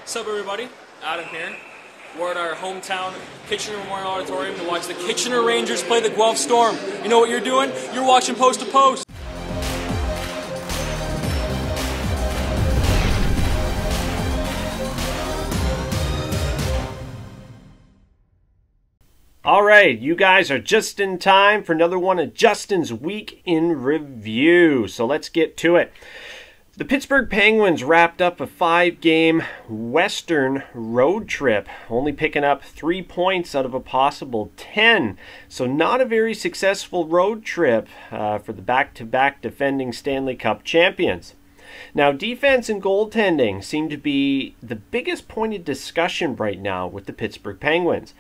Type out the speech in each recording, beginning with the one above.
What's up, everybody? Adam here. We're at our hometown Kitchener Memorial Auditorium to watch the Kitchener Rangers play the Guelph Storm. You know what you're doing? You're watching Post to Post. All right, you guys are just in time for another one of Justin's Week in Review. So let's get to it. The Pittsburgh Penguins wrapped up a 5-game Western road trip, only picking up 3 points out of a possible 10. So not a very successful road trip for the back-to-back defending Stanley Cup champions. Now, defense and goaltending seem to be the biggest point of discussion right now with the Pittsburgh Penguins.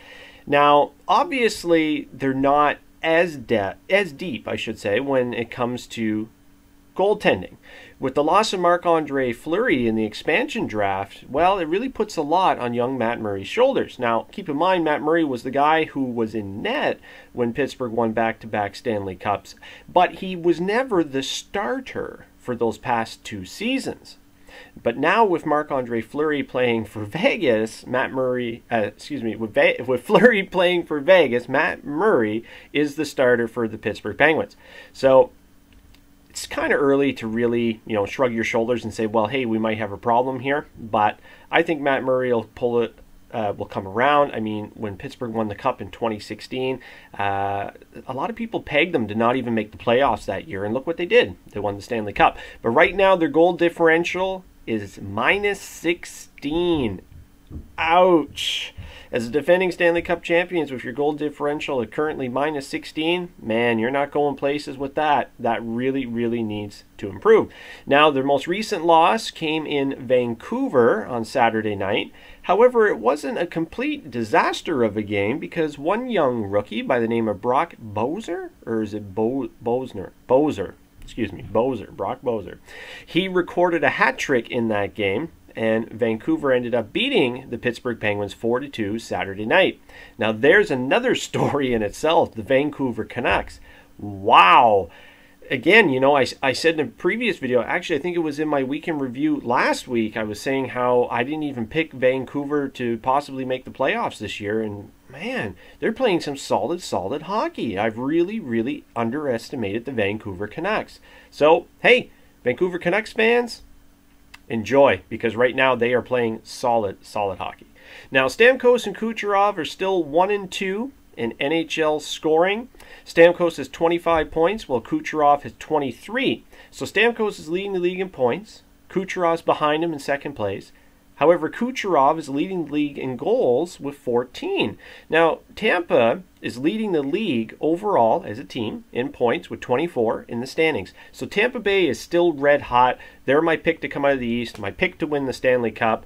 Now, obviously, they're not as deep, I should say, when it comes to goaltending. With the loss of Marc-Andre Fleury in the expansion draft, well, it really puts a lot on young Matt Murray's shoulders. Now, keep in mind, Matt Murray was the guy who was in net when Pittsburgh won back-to-back Stanley Cups, but he was never the starter for those past 2 seasons. But now with Marc-Andre Fleury playing for Vegas, with Fleury playing for Vegas, Matt Murray is the starter for the Pittsburgh Penguins. So it's kind of early to really, shrug your shoulders and say, well, hey, we might have a problem here. But I think Matt Murray will pull it, will come around. I mean, when Pittsburgh won the Cup in 2016, a lot of people pegged them to not even make the playoffs that year. And look what they did. They won the Stanley Cup. But right now, their goal differential is -16. Ouch. As the defending Stanley Cup champions, with your goal differential at currently -16, man, you're not going places with that. That really, really needs to improve. Now, their most recent loss came in Vancouver on Saturday night. However, it wasn't a complete disaster of a game because one young rookie by the name of Brock Boeser, or is it Brock Boeser. He recorded a hat trick in that game, and Vancouver ended up beating the Pittsburgh Penguins 4-2 Saturday night. Now, there's another story in itself, the Vancouver Canucks. Wow. Again, I said in a previous video, actually I think it was in my weekend review last week, I was saying how I didn't even pick Vancouver to possibly make the playoffs this year, and man, they're playing some solid hockey. I've really, really underestimated the Vancouver Canucks. So, hey, Vancouver Canucks fans, enjoy, because right now they are playing solid hockey. Now, Stamkos and Kucherov are still 1-2 in NHL scoring. Stamkos has 25 points, while Kucherov has 23. So Stamkos is leading the league in points. Kucherov's behind him in second place. However, Kucherov is leading the league in goals with 14. Now, Tampa is leading the league overall as a team in points with 24 in the standings. So Tampa Bay is still red hot. They're my pick to come out of the East, my pick to win the Stanley Cup.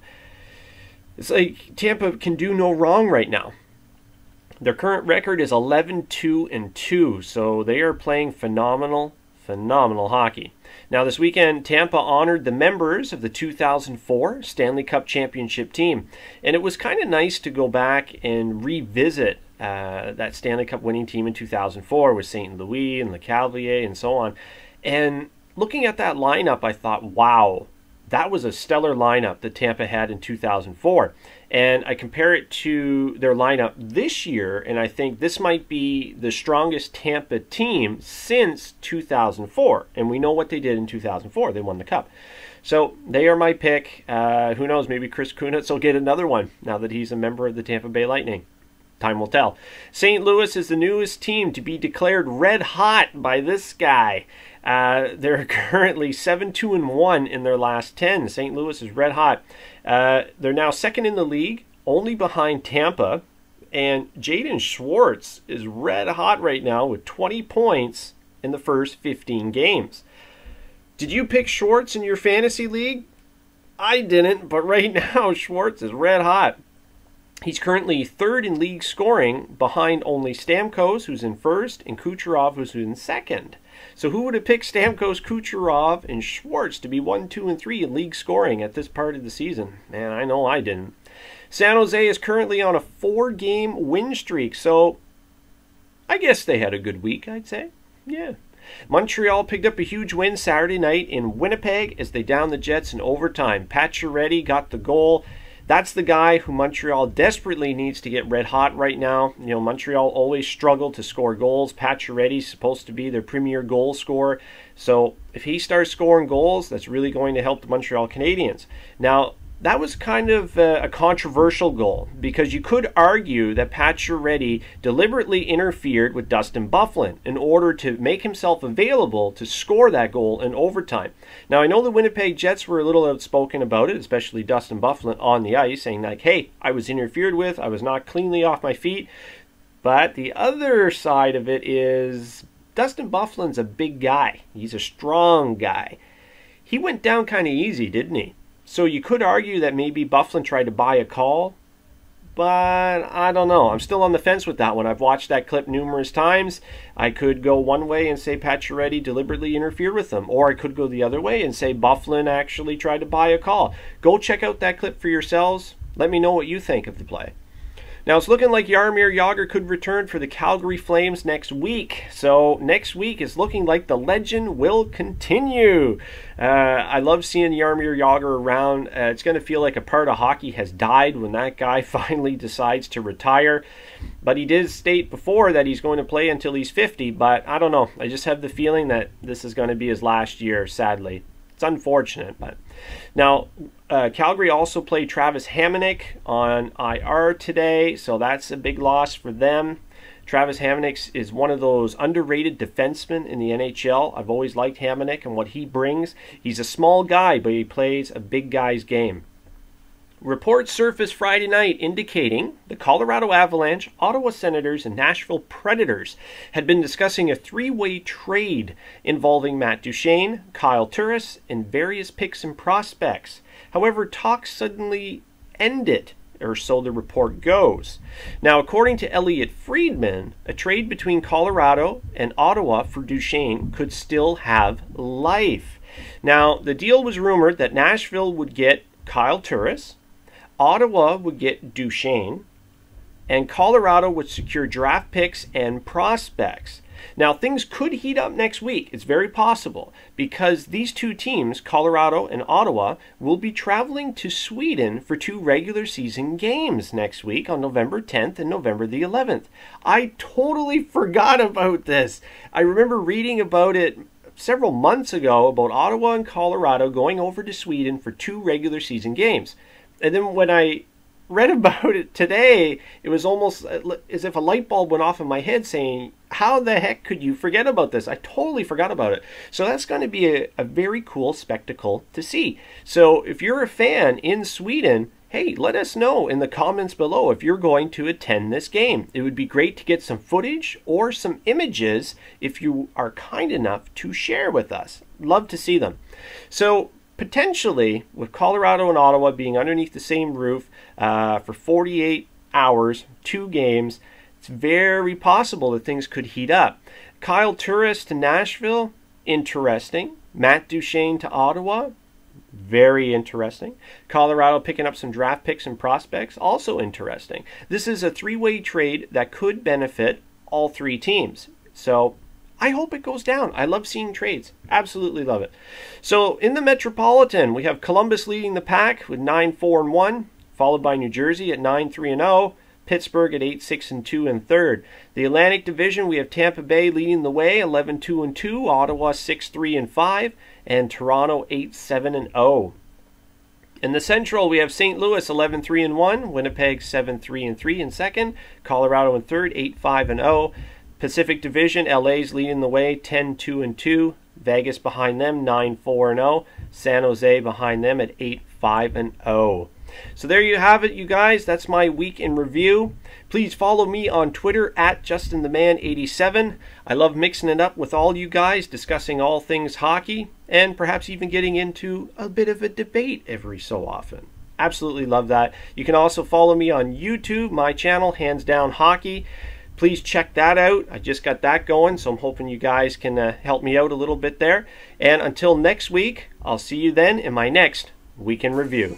It's like Tampa can do no wrong right now. Their current record is 11-2-2, so they are playing phenomenal hockey. Now, this weekend, Tampa honored the members of the 2004 Stanley Cup Championship team, and it was kind of nice to go back and revisit that Stanley Cup winning team in 2004 with St. Louis and LeCavalier and so on. And looking at that lineup, I thought, wow, that was a stellar lineup that Tampa had in 2004. And I compare it to their lineup this year, and I think this might be the strongest Tampa team since 2004. And we know what they did in 2004. They won the Cup. So they are my pick. Who knows, maybe Chris Kunitz will get another one now that he's a member of the Tampa Bay Lightning. Time will tell. St. Louis is the newest team to be declared red hot by this guy. They're currently 7-2-1 in their last 10. St. Louis is red hot. They're now second in the league, only behind Tampa. And Jaden Schwartz is red hot right now with 20 points in the first 15 games. Did you pick Schwartz in your fantasy league? I didn't, but right now Schwartz is red hot. He's currently third in league scoring, behind only Stamkos, who's in first, and Kucherov, who's in second. So who would have picked Stamkos, Kucherov, and Schwartz to be 1, 2, and 3 in league scoring at this part of the season? Man, I know I didn't. San Jose is currently on a 4-game win streak, so I guess they had a good week, I'd say. Yeah. Montreal picked up a huge win Saturday night in Winnipeg as they downed the Jets in overtime. Pacioretty got the goal. That's the guy who Montreal desperately needs to get red hot right now. You know, Montreal always struggle to score goals. Pacioretty's supposed to be their premier goal scorer. So if he starts scoring goals, that's really going to help the Montreal Canadiens. Now, that was kind of a controversial goal because you could argue that Pacioretty deliberately interfered with Dustin Byfuglien in order to make himself available to score that goal in overtime. Now, I know the Winnipeg Jets were a little outspoken about it, especially Dustin Byfuglien on the ice, saying like, hey, I was interfered with, I was not cleanly off my feet. But the other side of it is Dustin Byfuglien's a big guy. He's a strong guy. He went down kind of easy, didn't he? So you could argue that maybe Byfuglien tried to buy a call, but I don't know. I'm still on the fence with that one. I've watched that clip numerous times. I could go one way and say Pacioretty deliberately interfered with him, or I could go the other way and say Byfuglien actually tried to buy a call. Go check out that clip for yourselves. Let me know what you think of the play. Now, it's looking like Jaromir Jagr could return for the Calgary Flames next week. So next week is looking like the legend will continue. I love seeing Jaromir Jagr around. It's going to feel like a part of hockey has died when that guy finally decides to retire. But he did state before that he's going to play until he's 50. But I don't know. I just have the feeling that this is going to be his last year, sadly. It's unfortunate, but now Calgary also played Travis Hamonic on IR today, so that's a big loss for them. Travis Hamonic is one of those underrated defensemen in the NHL. I've always liked Hamonic and what he brings. He's a small guy, but he plays a big guy's game. Reports surfaced Friday night indicating the Colorado Avalanche, Ottawa Senators, and Nashville Predators had been discussing a three-way trade involving Matt Duchene, Kyle Turris, and various picks and prospects. However, talks suddenly ended, or so the report goes. Now, according to Elliot Friedman, a trade between Colorado and Ottawa for Duchene could still have life. Now, the deal was rumored that Nashville would get Kyle Turris, Ottawa would get Duchene, and Colorado would secure draft picks and prospects. Now, things could heat up next week. It's very possible because these two teams, Colorado and Ottawa, will be traveling to Sweden for 2 regular season games next week on November 10th and November the 11th. I totally forgot about this. I remember reading about it several months ago about Ottawa and Colorado going over to Sweden for 2 regular season games. And then when I read about it today, it was almost as if a light bulb went off in my head saying, how the heck could you forget about this? I totally forgot about it. So that's going to be a very cool spectacle to see. So if you're a fan in Sweden, hey, let us know in the comments below if you're going to attend this game. It would be great to get some footage or some images if you are kind enough to share with us. Love to see them. So potentially, with Colorado and Ottawa being underneath the same roof for 48 hours, 2 games, it's very possible that things could heat up. Kyle Turris to Nashville, interesting. Matt Duchene to Ottawa, very interesting. Colorado picking up some draft picks and prospects, also interesting. This is a 3-way trade that could benefit all 3 teams. So I hope it goes down. I love seeing trades. Absolutely love it. So in the Metropolitan, we have Columbus leading the pack with 9-4-1, followed by New Jersey at 9-3-0, Pittsburgh at 8-6-2 in third. The Atlantic Division, we have Tampa Bay leading the way, 11-2-2, Ottawa 6-3-5, and Toronto 8-7-0. In the Central, we have St. Louis 11-3-1, Winnipeg 7-3-3 in second, Colorado in third 8-5-0. Pacific Division, LA's leading the way, 10-2-2. Vegas behind them, 9-4-0. San Jose behind them at 8-5-0. So there you have it, you guys. That's my week in review. Please follow me on Twitter at JustinTheMan87. I love mixing it up with all you guys, discussing all things hockey, and perhaps even getting into a bit of a debate every so often. Absolutely love that. You can also follow me on YouTube, my channel, Hands Down Hockey. Please check that out. I just got that going, so I'm hoping you guys can help me out a little bit there. And until next week, I'll see you then in my next Week in Review.